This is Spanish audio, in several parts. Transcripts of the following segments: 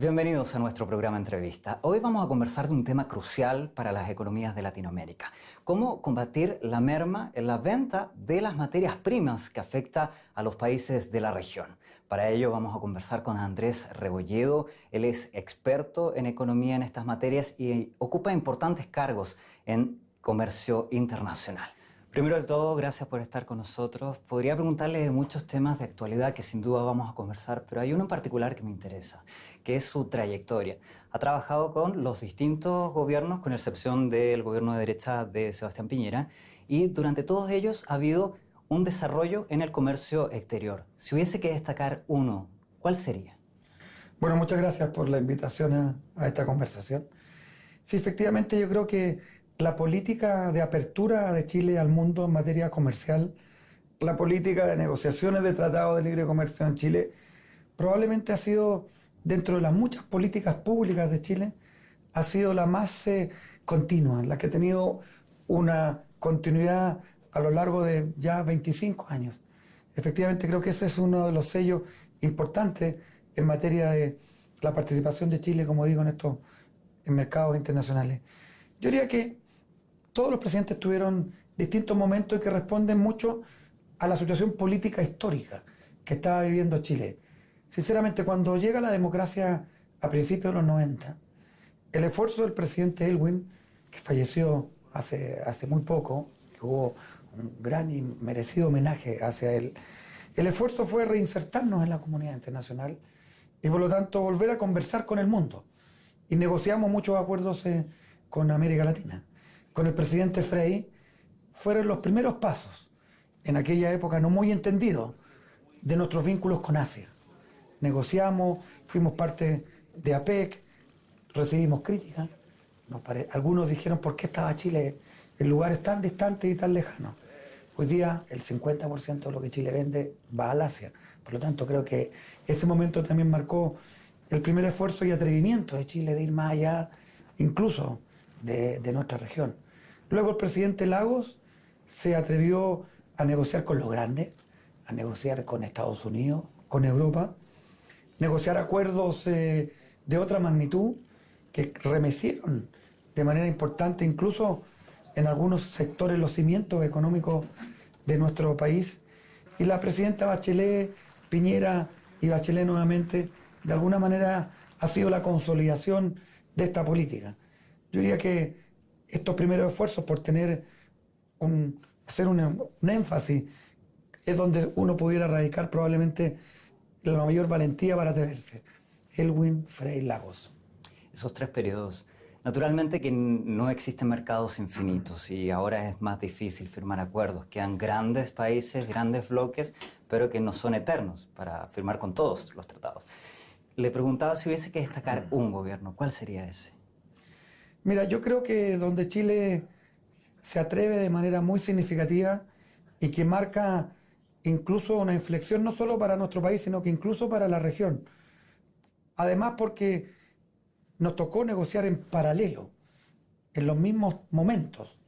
Bienvenidos a nuestro programa Entrevista. Hoy vamos a conversar de un tema crucial para las economías de Latinoamérica. Cómo combatir la merma en la venta de las materias primas que afecta a los países de la región. Para ello vamos a conversar con Andrés Rebolledo. Él es experto en economía en estas materias y ocupa importantes cargos en comercio internacional. Primero de todo, gracias por estar con nosotros. Podría preguntarle de muchos temas de actualidad que sin duda vamos a conversar, pero hay uno en particular que me interesa, que es su trayectoria. Ha trabajado con los distintos gobiernos, con excepción del gobierno de derecha de Sebastián Piñera, y durante todos ellos ha habido un desarrollo en el comercio exterior. Si hubiese que destacar uno, ¿cuál sería? Bueno, muchas gracias por la invitación a esta conversación. Sí, efectivamente, yo creo que la política de apertura de Chile al mundo en materia comercial, la política de negociaciones de tratados de libre comercio en Chile, probablemente ha sido, dentro de las muchas políticas públicas de Chile, ha sido la más continua, la que ha tenido una continuidad a lo largo de ya 25 años. Efectivamente, creo que ese es uno de los sellos importantes en materia de la participación de Chile, como digo, en mercados internacionales. Yo diría que todos los presidentes tuvieron distintos momentos que responden mucho a la situación política histórica que estaba viviendo Chile. Sinceramente, cuando llega la democracia a principios de los 90, el esfuerzo del presidente Aylwin, que falleció hace muy poco, que hubo un gran y merecido homenaje hacia él, el esfuerzo fue reinsertarnos en la comunidad internacional y por lo tanto volver a conversar con el mundo. Y negociamos muchos acuerdos con América Latina. Con el presidente Frei fueron los primeros pasos, en aquella época no muy entendidos, de nuestros vínculos con Asia. Negociamos, fuimos parte de APEC, recibimos críticas. Algunos dijeron por qué estaba Chile en lugares tan distantes y tan lejanos. Hoy día el 50% de lo que Chile vende va al Asia. Por lo tanto, creo que ese momento también marcó el primer esfuerzo y atrevimiento de Chile de ir más allá, incluso de nuestra región. Luego el presidente Lagos se atrevió a negociar con los grandes, a negociar con Estados Unidos, con Europa, negociar acuerdos de otra magnitud que remecieron de manera importante, incluso en algunos sectores, los cimientos económicos de nuestro país. Y la presidenta Bachelet, Piñera y Bachelet nuevamente, de alguna manera ha sido la consolidación de esta política. Yo diría que estos primeros esfuerzos por hacer un énfasis es donde uno pudiera radicar probablemente la mayor valentía para atreverse. Aylwin, Frei, Lagos. Esos tres periodos. Naturalmente que no existen mercados infinitos y ahora es más difícil firmar acuerdos. Quedan grandes países, grandes bloques, pero que no son eternos para firmar con todos los tratados. Le preguntaba si hubiese que destacar un gobierno, ¿cuál sería ese? Mira, yo creo que donde Chile se atreve de manera muy significativa y que marca incluso una inflexión no solo para nuestro país, sino que incluso para la región. Además porque nos tocó negociar en paralelo, en los mismos momentos.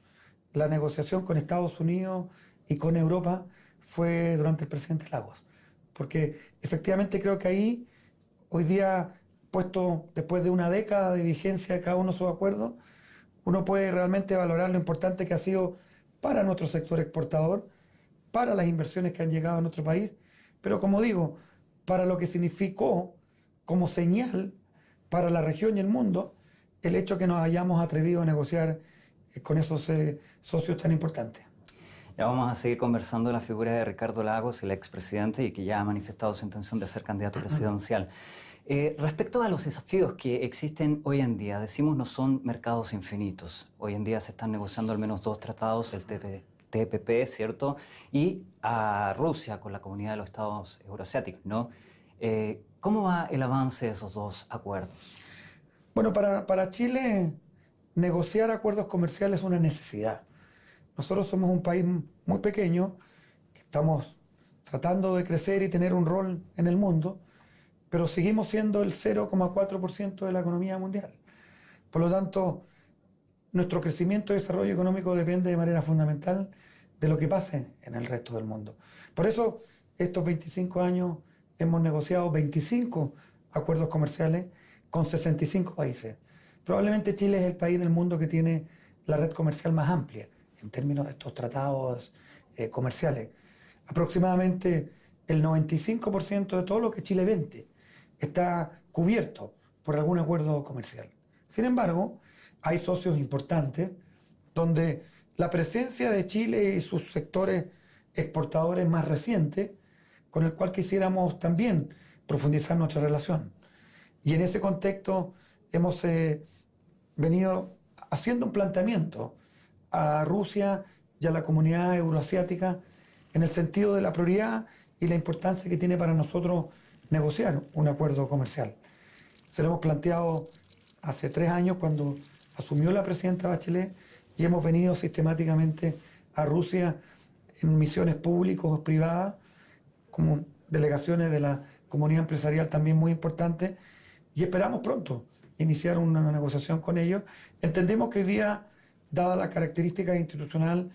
La negociación con Estados Unidos y con Europa fue durante el presidente Lagos. Porque efectivamente creo que ahí, hoy día, puesto después de una década de vigencia de cada uno de sus acuerdos, uno puede realmente valorar lo importante que ha sido para nuestro sector exportador, para las inversiones que han llegado a nuestro país, pero como digo, para lo que significó como señal para la región y el mundo el hecho que nos hayamos atrevido a negociar con esos socios tan importantes. Ya vamos a seguir conversando de la figura de Ricardo Lagos, el expresidente, y que ya ha manifestado su intención de ser candidato presidencial. Respecto a los desafíos que existen hoy en día, decimos no son mercados infinitos. Hoy en día se están negociando al menos 2 tratados, el TPP, ¿cierto? Y a Rusia con la Comunidad de los Estados Euroasiáticos, ¿no? ¿Cómo va el avance de esos 2 acuerdos? Bueno, para Chile negociar acuerdos comerciales es una necesidad. Nosotros somos un país muy pequeño, que estamos tratando de crecer y tener un rol en el mundo, pero seguimos siendo el 0,4% de la economía mundial. Por lo tanto, nuestro crecimiento y desarrollo económico depende de manera fundamental de lo que pase en el resto del mundo. Por eso, estos 25 años hemos negociado 25 acuerdos comerciales con 65 países. Probablemente Chile es el país en el mundo que tiene la red comercial más amplia en términos de estos tratados comerciales. Aproximadamente el 95% de todo lo que Chile vende está cubierto por algún acuerdo comercial. Sin embargo, hay socios importantes donde la presencia de Chile y sus sectores exportadores más recientes, con el cual quisiéramos también profundizar nuestra relación. Y en ese contexto hemos venido haciendo un planteamiento a Rusia y a la comunidad euroasiática en el sentido de la prioridad y la importancia que tiene para nosotros negociar un acuerdo comercial. Se lo hemos planteado hace 3 años cuando asumió la presidenta Bachelet y hemos venido sistemáticamente a Rusia en misiones públicas o privadas, como delegaciones de la comunidad empresarial también muy importantes, y esperamos pronto iniciar una negociación con ellos. Entendemos que hoy día, dada la característica institucional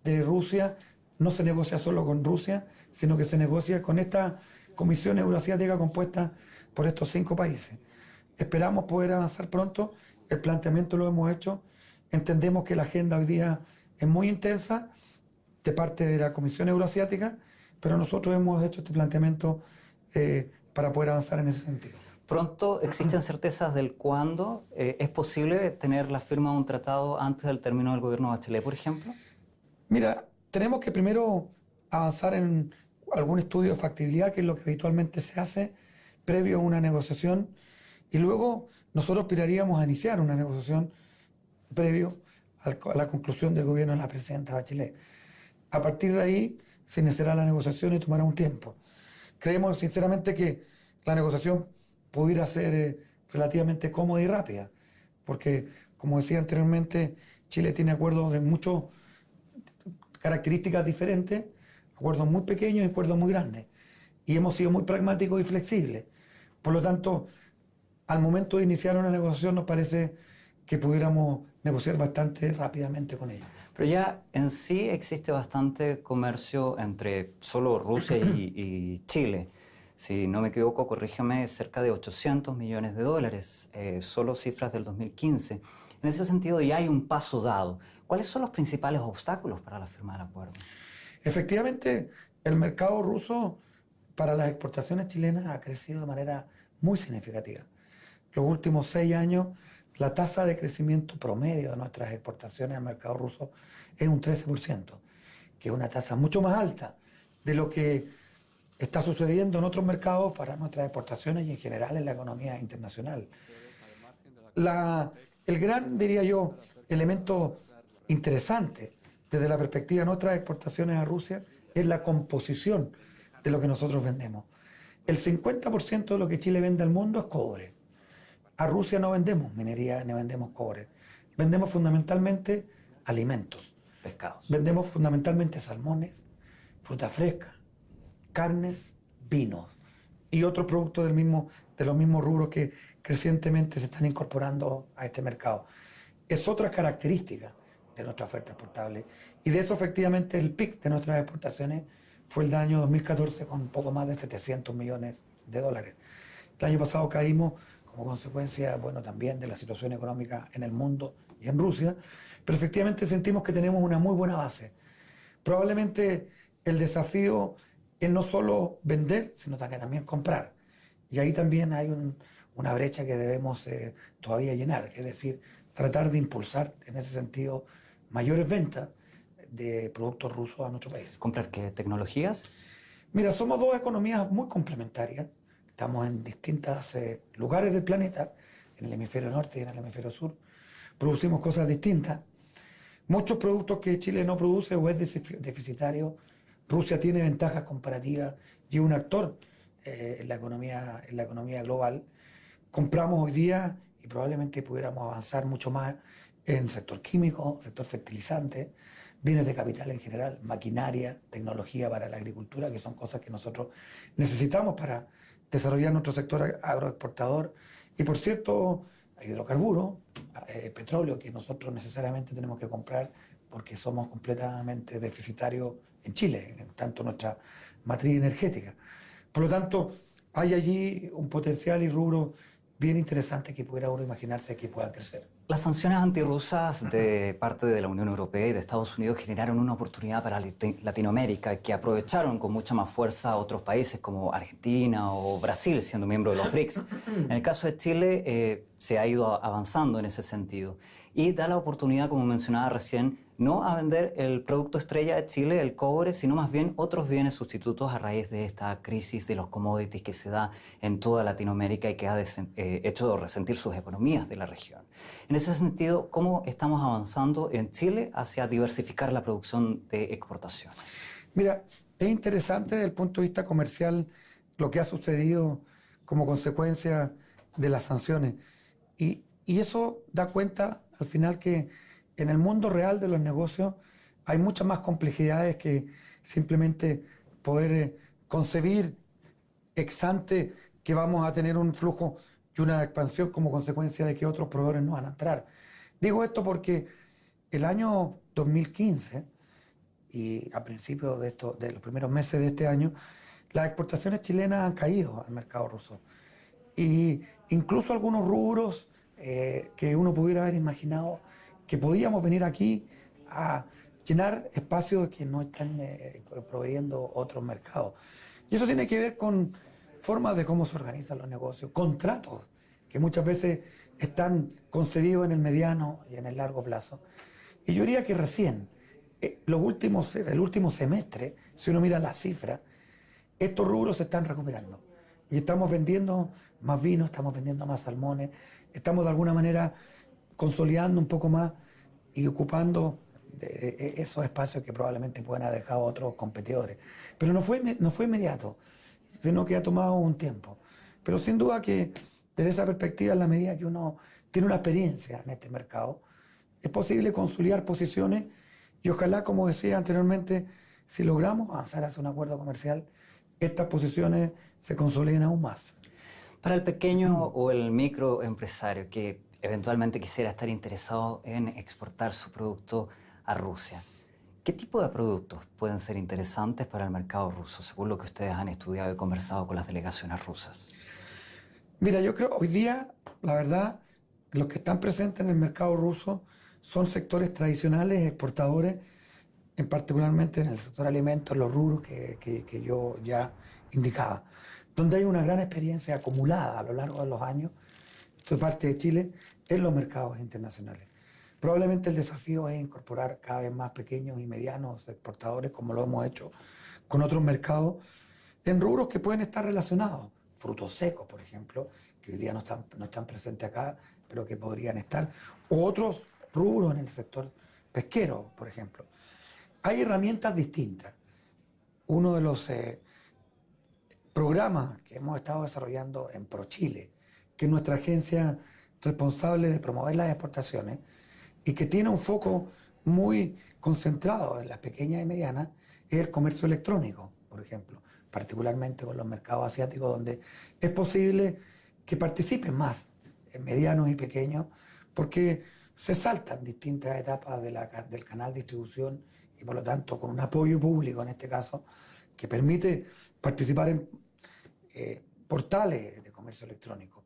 de Rusia, no se negocia solo con Rusia, sino que se negocia con esta Comisión Euroasiática compuesta por estos 5 países. Esperamos poder avanzar pronto, el planteamiento lo hemos hecho, entendemos que la agenda hoy día es muy intensa de parte de la Comisión Euroasiática, pero nosotros hemos hecho este planteamiento para poder avanzar en ese sentido. Pronto, ¿existen certezas del cuándo es posible tener la firma de un tratado antes del término del gobierno Bachelet, por ejemplo? Mira, tenemos que primero avanzar en algún estudio de factibilidad, que es lo que habitualmente se hace previo a una negociación, y luego nosotros aspiraríamos a iniciar una negociación previo a la conclusión del gobierno de la presidenta Bachelet. A partir de ahí se iniciará la negociación y tomará un tiempo. Creemos sinceramente que la negociación pudiera ser relativamente cómoda y rápida, porque, como decía anteriormente, Chile tiene acuerdos de muchas características diferentes, acuerdos muy pequeños y acuerdos muy grandes, y hemos sido muy pragmáticos y flexibles. Por lo tanto, al momento de iniciar una negociación nos parece que pudiéramos negociar bastante rápidamente con ellos. Pero ya en sí existe bastante comercio entre solo Rusia y Chile. Si no me equivoco, corríjame, cerca de 800 millones de dólares, solo cifras del 2015. En ese sentido ya hay un paso dado. ¿Cuáles son los principales obstáculos para la firma del acuerdo? Efectivamente, el mercado ruso para las exportaciones chilenas ha crecido de manera muy significativa. Los últimos 6 años, la tasa de crecimiento promedio de nuestras exportaciones al mercado ruso es un 13%, que es una tasa mucho más alta de lo que está sucediendo en otros mercados para nuestras exportaciones y en general en la economía internacional. El gran, diría yo, elemento interesante desde la perspectiva de nuestras exportaciones a Rusia es la composición de lo que nosotros vendemos. El 50% de lo que Chile vende al mundo es cobre. A Rusia no vendemos minería ni vendemos cobre. Vendemos fundamentalmente alimentos. Pescados. Vendemos fundamentalmente salmones, fruta fresca, carnes, vinos y otros productos de los mismos rubros que crecientemente se están incorporando a este mercado. Es otra característica de nuestra oferta exportable, y de eso efectivamente el pic de nuestras exportaciones fue el año 2014 con poco más de 700 millones de dólares. El año pasado caímos como consecuencia, bueno, también de la situación económica en el mundo y en Rusia, pero efectivamente sentimos que tenemos una muy buena base. Probablemente el desafío es no solo vender, sino también comprar. Y ahí también hay una brecha que debemos todavía llenar, es decir, tratar de impulsar en ese sentido mayores ventas de productos rusos a nuestro país. ¿Comprar qué? ¿Tecnologías? Mira, somos 2 economías muy complementarias. Estamos en distintos lugares del planeta, en el hemisferio norte y en el hemisferio sur. Producimos cosas distintas. Muchos productos que Chile no produce o es deficitario, Rusia tiene ventajas comparativas y es un actor en la economía global. Compramos hoy día y probablemente pudiéramos avanzar mucho más en el sector químico, sector fertilizante, bienes de capital en general, maquinaria, tecnología para la agricultura, que son cosas que nosotros necesitamos para desarrollar nuestro sector agroexportador. Y por cierto, hidrocarburos, petróleo, que nosotros necesariamente tenemos que comprar porque somos completamente deficitarios en Chile, en tanto nuestra matriz energética. Por lo tanto, hay allí un potencial y rubro bien interesantes que pudiera uno imaginarse que puedan crecer. Las sanciones antirrusas de parte de la Unión Europea y de Estados Unidos generaron una oportunidad para Latinoamérica que aprovecharon con mucha más fuerza otros países como Argentina o Brasil, siendo miembro de los BRICS. En el caso de Chile, se ha ido avanzando en ese sentido y da la oportunidad, como mencionaba recién, no a vender el producto estrella de Chile, el cobre, sino más bien otros bienes sustitutos a raíz de esta crisis de los commodities que se da en toda Latinoamérica y que ha hecho resentir sus economías de la región. En ese sentido, ¿cómo estamos avanzando en Chile hacia diversificar la producción de exportaciones? Mira, es interesante desde el punto de vista comercial lo que ha sucedido como consecuencia de las sanciones. Y eso da cuenta al final que en el mundo real de los negocios hay muchas más complejidades que simplemente poder concebir ex ante que vamos a tener un flujo y una expansión como consecuencia de que otros proveedores no van a entrar. Digo esto porque el año 2015 y a principios de los primeros meses de este año, las exportaciones chilenas han caído al mercado ruso. Y incluso algunos rubros que uno pudiera haber imaginado que podíamos venir aquí a llenar espacios que no están proveyendo otros mercados. Y eso tiene que ver con formas de cómo se organizan los negocios, contratos que muchas veces están concebidos en el mediano y en el largo plazo. Y yo diría que recién, el último semestre, si uno mira las cifras, estos rubros se están recuperando. Y estamos vendiendo más vino, estamos vendiendo más salmones, estamos de alguna manera consolidando un poco más y ocupando esos espacios que probablemente pueden haber dejado otros competidores. Pero no fue inmediato, sino que ha tomado un tiempo. Pero sin duda que desde esa perspectiva, en la medida que uno tiene una experiencia en este mercado, es posible consolidar posiciones y ojalá, como decía anteriormente, si logramos avanzar hacia un acuerdo comercial, estas posiciones se consoliden aún más. Para el pequeño o el microempresario que eventualmente quisiera estar interesado en exportar su producto a Rusia, ¿qué tipo de productos pueden ser interesantes para el mercado ruso, según lo que ustedes han estudiado y conversado con las delegaciones rusas? Mira, yo creo hoy día, la verdad, los que están presentes en el mercado ruso son sectores tradicionales, exportadores, particularmente en el sector alimentos, los rubros que yo ya indicaba, donde hay una gran experiencia acumulada a lo largo de los años de parte de Chile en los mercados internacionales. Probablemente el desafío es incorporar cada vez más pequeños y medianos exportadores, como lo hemos hecho con otros mercados, en rubros que pueden estar relacionados. Frutos secos, por ejemplo, que hoy día no están presentes acá, pero que podrían estar. O otros rubros en el sector pesquero, por ejemplo. Hay herramientas distintas. Uno de los programas que hemos estado desarrollando en ProChile, que es nuestra agencia responsable de promover las exportaciones y que tiene un foco muy concentrado en las pequeñas y medianas, es el comercio electrónico, por ejemplo, particularmente con los mercados asiáticos, donde es posible que participen más en medianos y pequeños, porque se saltan distintas etapas del canal de distribución y por lo tanto con un apoyo público en este caso, que permite participar en portales de comercio electrónico,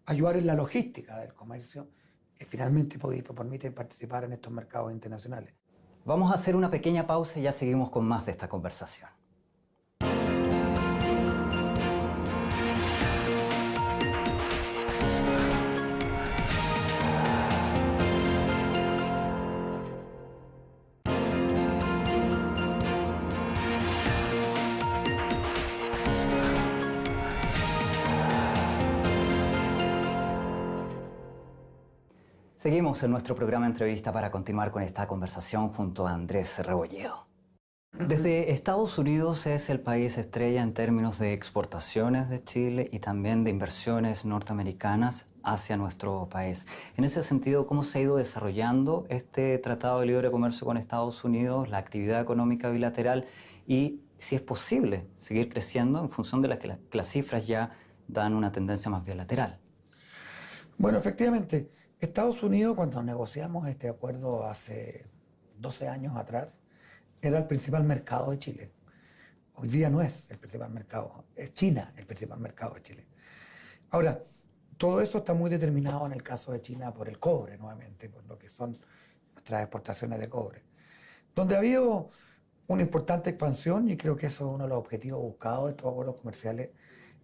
ayudar en la logística del comercio, finalmente permite participar en estos mercados internacionales. Vamos a hacer una pequeña pausa y ya seguimos con más de esta conversación. Seguimos en nuestro programa de entrevista para continuar con esta conversación junto a Andrés Rebolledo. Desde Estados Unidos es el país estrella en términos de exportaciones de Chile y también de inversiones norteamericanas hacia nuestro país. En ese sentido, ¿cómo se ha ido desarrollando este Tratado de Libre Comercio con Estados Unidos, la actividad económica bilateral y si es posible seguir creciendo en función de que las cifras ya dan una tendencia más bilateral? Bueno, efectivamente, Estados Unidos, cuando negociamos este acuerdo hace 12 años atrás, era el principal mercado de Chile. Hoy día no es el principal mercado, es China el principal mercado de Chile. Ahora, Todo eso está muy determinado en el caso de China por el cobre, nuevamente, por lo que son nuestras exportaciones de cobre, donde ha habido una importante expansión, y creo que eso es uno de los objetivos buscados de estos acuerdos comerciales,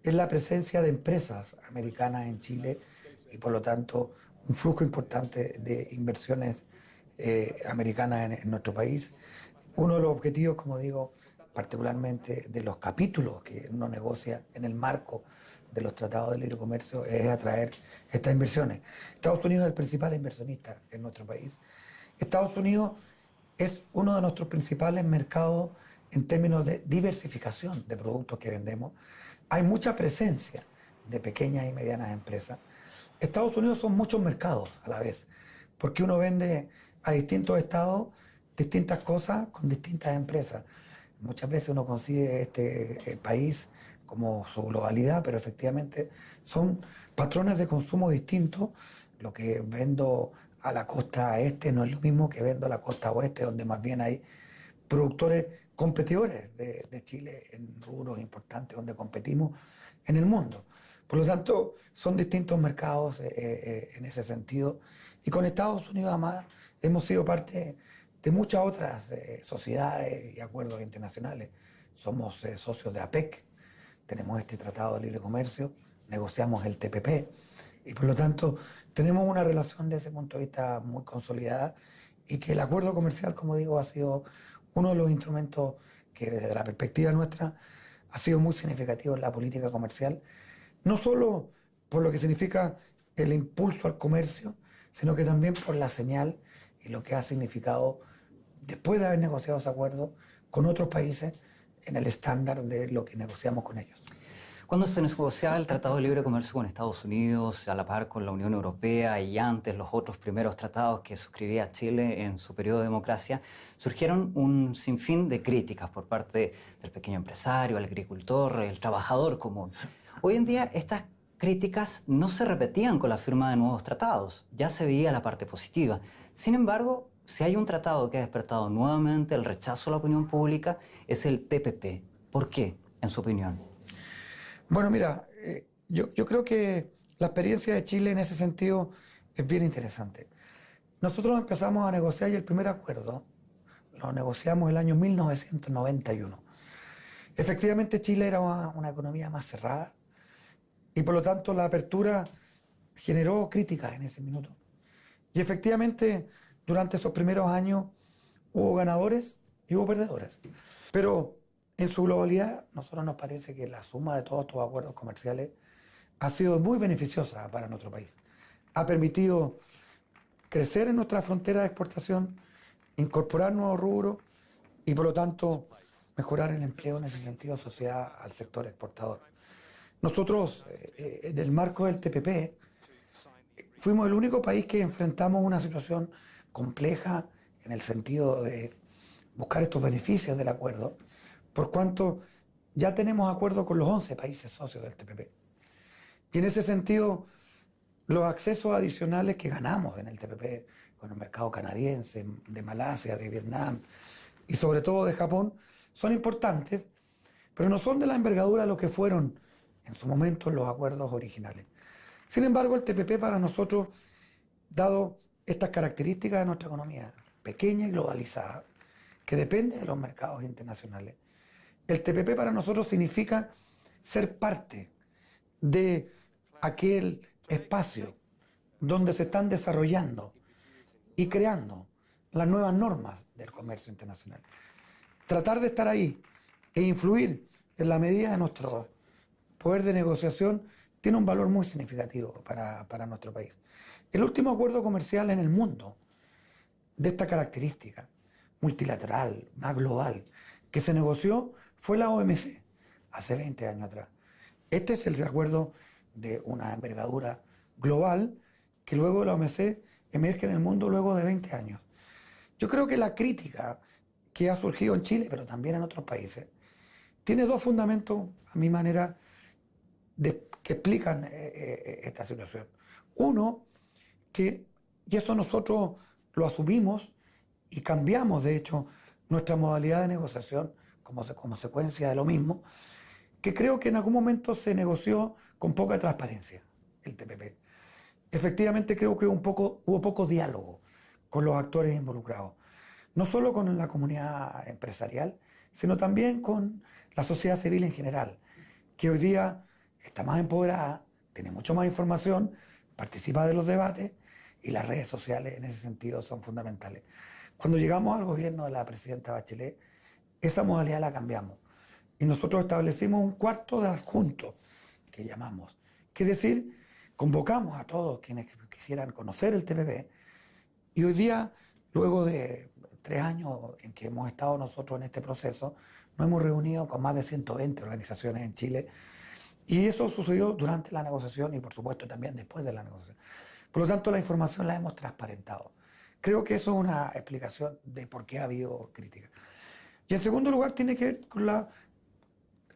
es la presencia de empresas americanas en Chile y por lo tanto un flujo importante de inversiones americanas en nuestro país. Uno de los objetivos, como digo, particularmente de los capítulos que uno negocia en el marco de los tratados de libre comercio, es atraer estas inversiones. Estados Unidos es el principal inversionista en nuestro país. Estados Unidos es uno de nuestros principales mercados en términos de diversificación de productos que vendemos. Hay mucha presencia de pequeñas y medianas empresas. Estados Unidos son muchos mercados a la vez, porque uno vende a distintos estados distintas cosas con distintas empresas. Muchas veces uno consigue este país como su globalidad, pero efectivamente son patrones de consumo distintos. Lo que vendo a la costa este no es lo mismo que vendo a la costa oeste, donde más bien hay productores competidores de Chile en rubros importantes donde competimos en el mundo. Por lo tanto, son distintos mercados en ese sentido. Y con Estados Unidos, además, hemos sido parte de muchas otras sociedades y acuerdos internacionales. Somos socios de APEC, tenemos este Tratado de Libre Comercio, negociamos el TPP, y por lo tanto tenemos una relación desde ese punto de vista muy consolidada, y que el acuerdo comercial, como digo, ha sido uno de los instrumentos que desde la perspectiva nuestra ha sido muy significativo en la política comercial, no solo por lo que significa el impulso al comercio, sino que también por la señal y lo que ha significado después de haber negociado ese acuerdo con otros países en el estándar de lo que negociamos con ellos. Cuando se negociaba el Tratado de Libre Comercio con Estados Unidos, a la par con la Unión Europea y antes los otros primeros tratados que suscribía Chile en su periodo de democracia, surgieron un sinfín de críticas por parte del pequeño empresario, el agricultor, el trabajador común. Hoy en día estas críticas no se repetían con la firma de nuevos tratados, ya se veía la parte positiva. Sin embargo, si hay un tratado que ha despertado nuevamente el rechazo a la opinión pública, es el TPP. ¿Por qué, en su opinión? Bueno, mira, yo creo que la experiencia de Chile en ese sentido es bien interesante. Nosotros empezamos a negociar y el primer acuerdo lo negociamos el año 1991. Efectivamente, Chile era una economía más cerrada y por lo tanto la apertura generó críticas en ese minuto. Y efectivamente, durante esos primeros años hubo ganadores y hubo perdedores. Pero en su globalidad, a nosotros nos parece que la suma de todos estos acuerdos comerciales ha sido muy beneficiosa para nuestro país. Ha permitido crecer en nuestra frontera de exportación, incorporar nuevos rubros y por lo tanto mejorar el empleo en ese sentido asociado al sector exportador. Nosotros, en el marco del TPP, fuimos el único país que enfrentamos una situación compleja en el sentido de buscar estos beneficios del acuerdo, por cuanto ya tenemos acuerdos con los 11 países socios del TPP. Y en ese sentido, los accesos adicionales que ganamos en el TPP con el mercado canadiense, de Malasia, de Vietnam y sobre todo de Japón, son importantes, pero no son de la envergadura de lo que fueron en su momento los acuerdos originales. Sin embargo, el TPP para nosotros, dado estas características de nuestra economía, pequeña y globalizada, que depende de los mercados internacionales, el TPP para nosotros significa ser parte de aquel espacio donde se están desarrollando y creando las nuevas normas del comercio internacional. Tratar de estar ahí e influir en la medida de nuestro poder de negociación tiene un valor muy significativo para nuestro país. El último acuerdo comercial en el mundo de esta característica, multilateral, más global, que se negoció fue la OMC hace 20 años atrás. Este es el acuerdo de una envergadura global que luego de la OMC emerge en el mundo luego de 20 años. Yo creo que la crítica que ha surgido en Chile, pero también en otros países, tiene dos fundamentos, a mi manera, que explican esta situación. Uno, y eso nosotros lo asumimos y cambiamos, de hecho, nuestra modalidad de negociación como consecuencia de lo mismo, que creo que en algún momento se negoció con poca transparencia. el TPP. Efectivamente creo que hubo poco diálogo con los actores involucrados, no solo con la comunidad empresarial, sino también con la sociedad civil en general, que hoy día está más empoderada, tiene mucho más información, participa de los debates y las redes sociales en ese sentido son fundamentales. Cuando llegamos al gobierno de la presidenta Bachelet, esa modalidad la cambiamos y nosotros establecimos un cuarto de adjunto que llamamos, que es decir, convocamos a todos quienes quisieran conocer el TPP y hoy día, luego de 3 años en que hemos estado nosotros en este proceso, nos hemos reunido con más de 120 organizaciones en Chile y eso sucedió durante la negociación y por supuesto también después de la negociación. Por lo tanto, la información la hemos transparentado. Creo que eso es una explicación de por qué ha habido crítica. Y en segundo lugar tiene que ver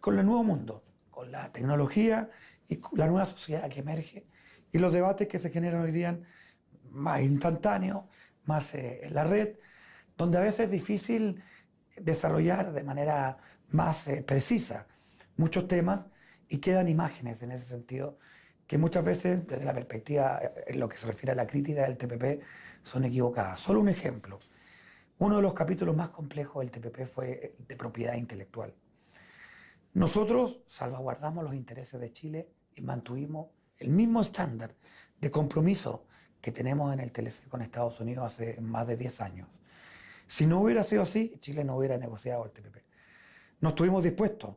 con el nuevo mundo, con la tecnología y con la nueva sociedad que emerge y los debates que se generan hoy día más instantáneos, más en la red, donde a veces es difícil desarrollar de manera más precisa muchos temas y quedan imágenes en ese sentido que muchas veces desde la perspectiva en lo que se refiere a la crítica del TPP son equivocadas. Solo un ejemplo. Uno de los capítulos más complejos del TPP fue de propiedad intelectual. Nosotros salvaguardamos los intereses de Chile y mantuvimos el mismo estándar de compromiso que tenemos en el TLC con Estados Unidos hace más de 10 años. Si no hubiera sido así, Chile no hubiera negociado el TPP. No estuvimos dispuestos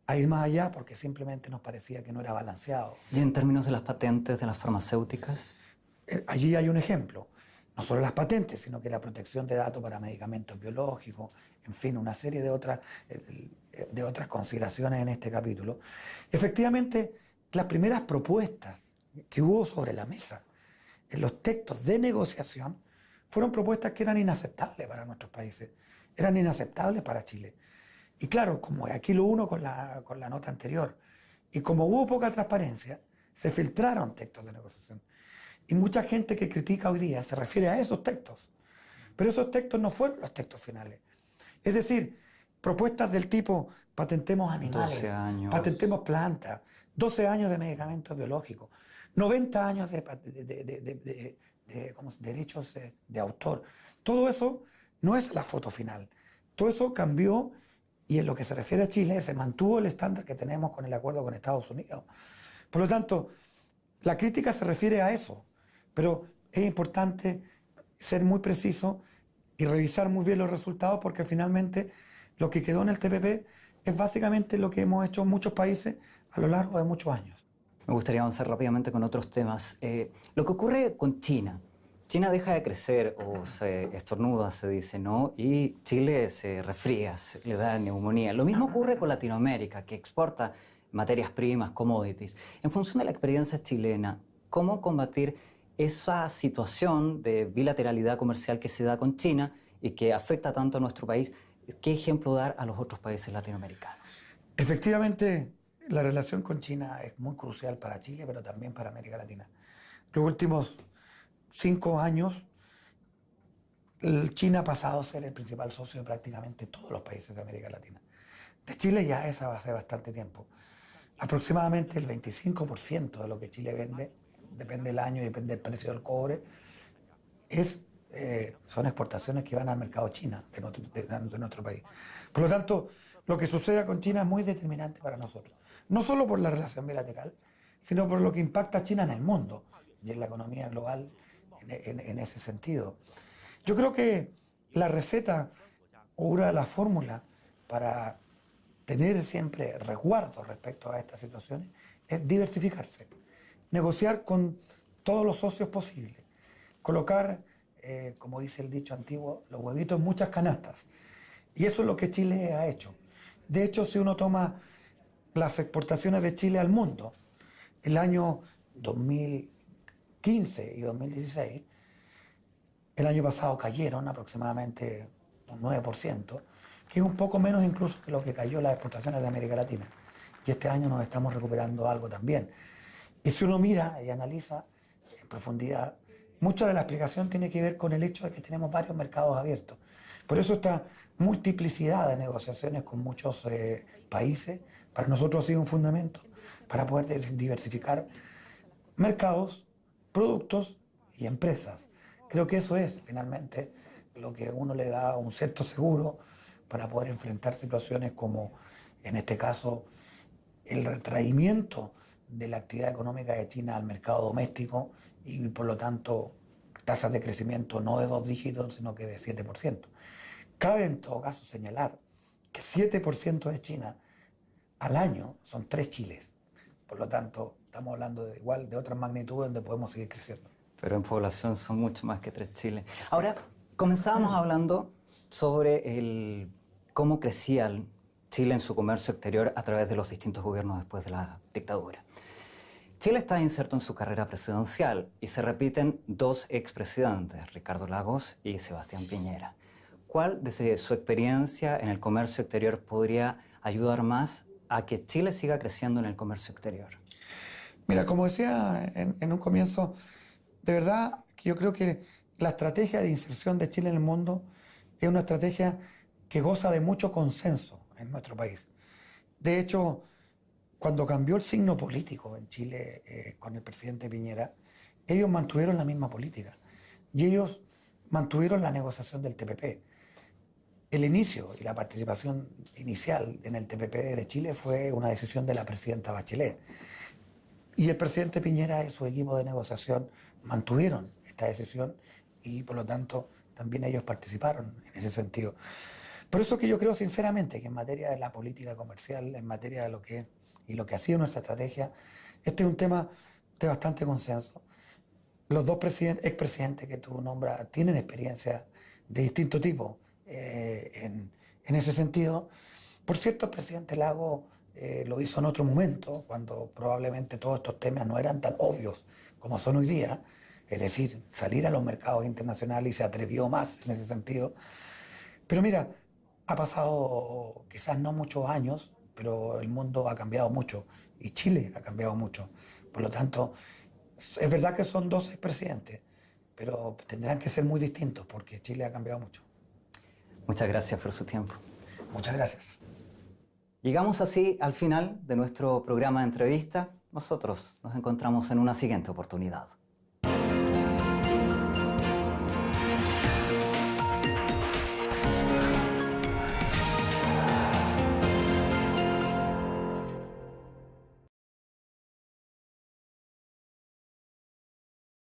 a ir más allá porque simplemente nos parecía que no era balanceado. ¿Y en términos de las patentes de las farmacéuticas? Allí hay un ejemplo. No solo las patentes, sino que la protección de datos para medicamentos biológicos, en fin, una serie de otras consideraciones en este capítulo. Efectivamente, las primeras propuestas que hubo sobre la mesa en los textos de negociación fueron propuestas que eran inaceptables para nuestros países, eran inaceptables para Chile. Y claro, como aquí lo uno con la nota anterior, y como hubo poca transparencia, se filtraron textos de negociación. Y mucha gente que critica hoy día se refiere a esos textos. Pero esos textos no fueron los textos finales. Es decir, propuestas del tipo patentemos animales, 12 años. Patentemos plantas, 12 años de medicamentos biológicos, 90 años de derechos de autor. Todo eso no es la foto final. Todo eso cambió y en lo que se refiere a Chile se mantuvo el estándar que tenemos con el acuerdo con Estados Unidos. Por lo tanto, la crítica se refiere a eso. Pero es importante ser muy preciso y revisar muy bien los resultados porque finalmente lo que quedó en el TPP es básicamente lo que hemos hecho en muchos países a lo largo de muchos años. Me gustaría avanzar rápidamente con otros temas. Lo que ocurre con China. China deja de crecer o se estornuda, se dice, ¿no? Y Chile se resfría, le da neumonía. Lo mismo ocurre con Latinoamérica, que exporta materias primas, commodities. En función de la experiencia chilena, ¿cómo combatir esa situación de bilateralidad comercial que se da con China y que afecta tanto a nuestro país? ¿Qué ejemplo dar a los otros países latinoamericanos? Efectivamente, la relación con China es muy crucial para Chile, pero también para América Latina. Los últimos 5 años, China ha pasado a ser el principal socio de prácticamente todos los países de América Latina. De Chile ya es hace bastante tiempo. Aproximadamente el 25% de lo que Chile vende, depende del año y depende del precio del cobre, son exportaciones que van al mercado China de nuestro país. Por lo tanto, lo que suceda con China es muy determinante para nosotros. No solo por la relación bilateral, sino por lo que impacta a China en el mundo y en la economía global en ese sentido. Yo creo que la receta o una de las fórmulas para tener siempre resguardo respecto a estas situaciones es diversificarse, negociar con todos los socios posibles, colocar, como dice el dicho antiguo, los huevitos en muchas canastas. Y eso es lo que Chile ha hecho. De hecho, si uno toma las exportaciones de Chile al mundo, el año 2015 y 2016, el año pasado cayeron aproximadamente un 9%, que es un poco menos incluso que lo que cayó las exportaciones de América Latina. Y este año nos estamos recuperando algo también. Y si uno mira y analiza en profundidad, mucha de la explicación tiene que ver con el hecho de que tenemos varios mercados abiertos. Por eso esta multiplicidad de negociaciones con muchos países, para nosotros ha sido un fundamento para poder diversificar mercados, productos y empresas. Creo que eso es finalmente lo que a uno le da un cierto seguro para poder enfrentar situaciones como, en este caso, el retraimiento de la actividad económica de China al mercado doméstico y, por lo tanto, tasas de crecimiento no de 2 dígitos, sino que de 7%. Cabe, en todo caso, señalar que 7% de China al año son 3 Chiles. Por lo tanto, estamos hablando de otras magnitudes donde podemos seguir creciendo. Pero en población son mucho más que 3 Chiles. Ahora, comenzábamos hablando sobre cómo crecía Chile en su comercio exterior a través de los distintos gobiernos después de la dictadura. Chile está inserto en su carrera presidencial y se repiten 2 expresidentes, Ricardo Lagos y Sebastián Piñera. ¿Cuál, desde su experiencia en el comercio exterior, podría ayudar más a que Chile siga creciendo en el comercio exterior? Mira, como decía en un comienzo, de verdad que yo creo que la estrategia de inserción de Chile en el mundo es una estrategia que goza de mucho consenso en nuestro país. De hecho, cuando cambió el signo político en Chile con el presidente Piñera, ellos mantuvieron la misma política y ellos mantuvieron la negociación del TPP. El inicio y la participación inicial en el TPP de Chile fue una decisión de la presidenta Bachelet. Y el presidente Piñera y su equipo de negociación mantuvieron esta decisión y, por lo tanto, también ellos participaron en ese sentido. Por eso que yo creo sinceramente que en materia de la política comercial, en materia de lo que ha sido nuestra estrategia, este es un tema de bastante consenso. Los 2 expresidentes que tú nombras tienen experiencia de distinto tipo en ese sentido. Por cierto, el presidente Lagos lo hizo en otro momento, cuando probablemente todos estos temas no eran tan obvios como son hoy día, es decir, salir a los mercados internacionales, y se atrevió más en ese sentido. Pero mira, ha pasado quizás no muchos años, pero el mundo ha cambiado mucho y Chile ha cambiado mucho. Por lo tanto, es verdad que son 2 expresidentes, pero tendrán que ser muy distintos porque Chile ha cambiado mucho. Muchas gracias por su tiempo. Muchas gracias. Llegamos así al final de nuestro programa de entrevista. Nosotros nos encontramos en una siguiente oportunidad.